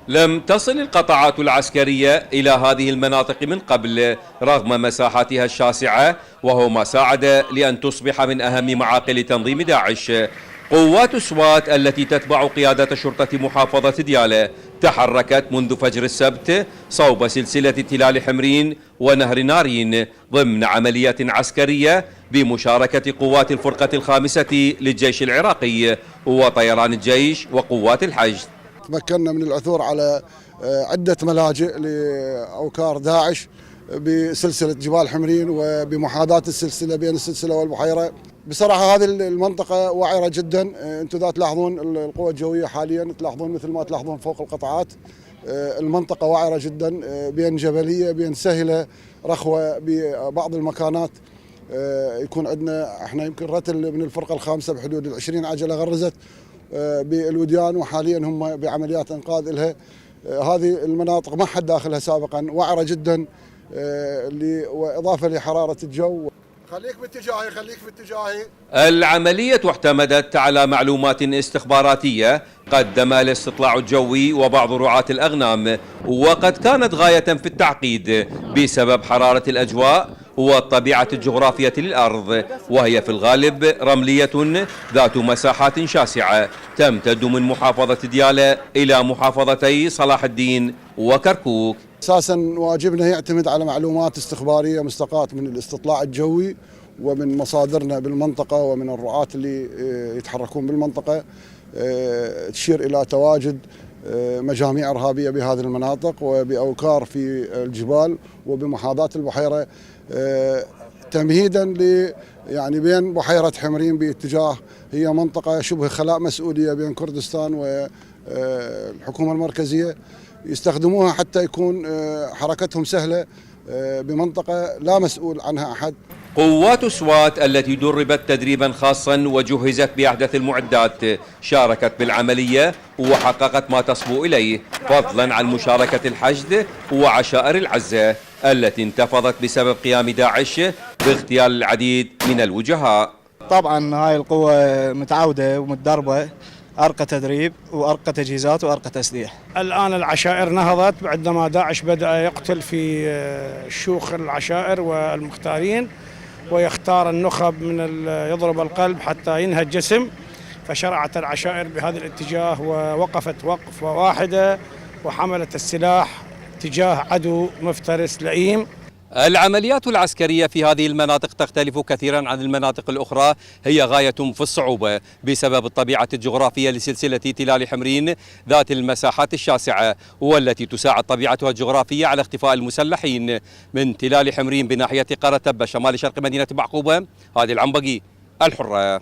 لم تصل القطاعات العسكرية إلى هذه المناطق من قبل رغم مساحاتها الشاسعة، وهو ما ساعد لأن تصبح من أهم معاقل تنظيم داعش. قوات سوات التي تتبع قيادة شرطة محافظة ديالى تحركت منذ فجر السبت صوب سلسلة تلال حمرين ونهر نارين ضمن عمليات عسكرية بمشاركة قوات الفرقة الخامسة للجيش العراقي وطيران الجيش وقوات الحشد. تمكنا من العثور على عدة ملاجئ لأوكار داعش بسلسلة جبال حمرين وبمحاذاة السلسلة بين السلسلة والبحيرة. بصراحة هذه المنطقة وعرة جدا، انتم ذا تلاحظون القوى الجوية حاليا، تلاحظون مثل ما تلاحظون فوق القطاعات المنطقة وعرة جدا، بين جبلية بين سهلة رخوة ببعض المكانات. يكون عندنا احنا يمكن رتل من الفرقة الخامسة بحدود 20 عجلة غرزت بالوديان، وحاليا هم بعمليات انقاذ لها. هذه المناطق ما حد داخلها سابقا، وعرة جدا، واضافه لحرارة الجو. خليك باتجاهي خليك باتجاهي. العملية اعتمدت على معلومات استخباراتية قدمها الاستطلاع الجوي وبعض رعاة الأغنام، وقد كانت غاية في التعقيد بسبب حرارة الأجواء والطبيعة الجغرافية للأرض، وهي في الغالب رملية ذات مساحات شاسعة تمتد من محافظة ديالى إلى محافظتي صلاح الدين وكركوك. أساسا واجبنا يعتمد على معلومات استخبارية مستقاة من الاستطلاع الجوي ومن مصادرنا بالمنطقة ومن الرعاة اللي يتحركون بالمنطقة، تشير إلى تواجد مجاميع إرهابية بهذه المناطق وبأوكار في الجبال وبمحاذاة البحيرة، تمهيدا ل يعني بين بحيرة حمرين باتجاه، هي منطقة شبه خلاء مسؤولية بين كردستان والحكومة المركزية، يستخدموها حتى يكون حركتهم سهلة بمنطقة لا مسؤول عنها أحد. قوات سوات التي دربت تدريبا خاصا وجهزت بأحدث المعدات شاركت بالعملية وحققت ما تصبو إليه، فضلا عن مشاركة الحشد وعشائر العزة التي انتفضت بسبب قيام داعش باغتيال العديد من الوجهاء. طبعا هاي القوة متعودة ومتدربة، أرقى تدريب وأرقى تجهيزات وأرقى تسليح. الآن العشائر نهضت بعدما داعش بدأ يقتل في شيوخ العشائر والمختارين، ويختار النخب من يضرب القلب حتى ينهى الجسم، فشرعت العشائر بهذا الاتجاه ووقفت وقفة واحدة وحملت السلاح تجاه عدو مفترس لئيم. العمليات العسكرية في هذه المناطق تختلف كثيرا عن المناطق الأخرى، هي غاية في الصعوبة بسبب الطبيعة الجغرافية لسلسلة تلال حمرين ذات المساحات الشاسعة، والتي تساعد طبيعتها الجغرافية على اختفاء المسلحين. من تلال حمرين بناحية قرى تبة شمال شرق مدينة بعقوبة، هذه العنبقي، الحرة.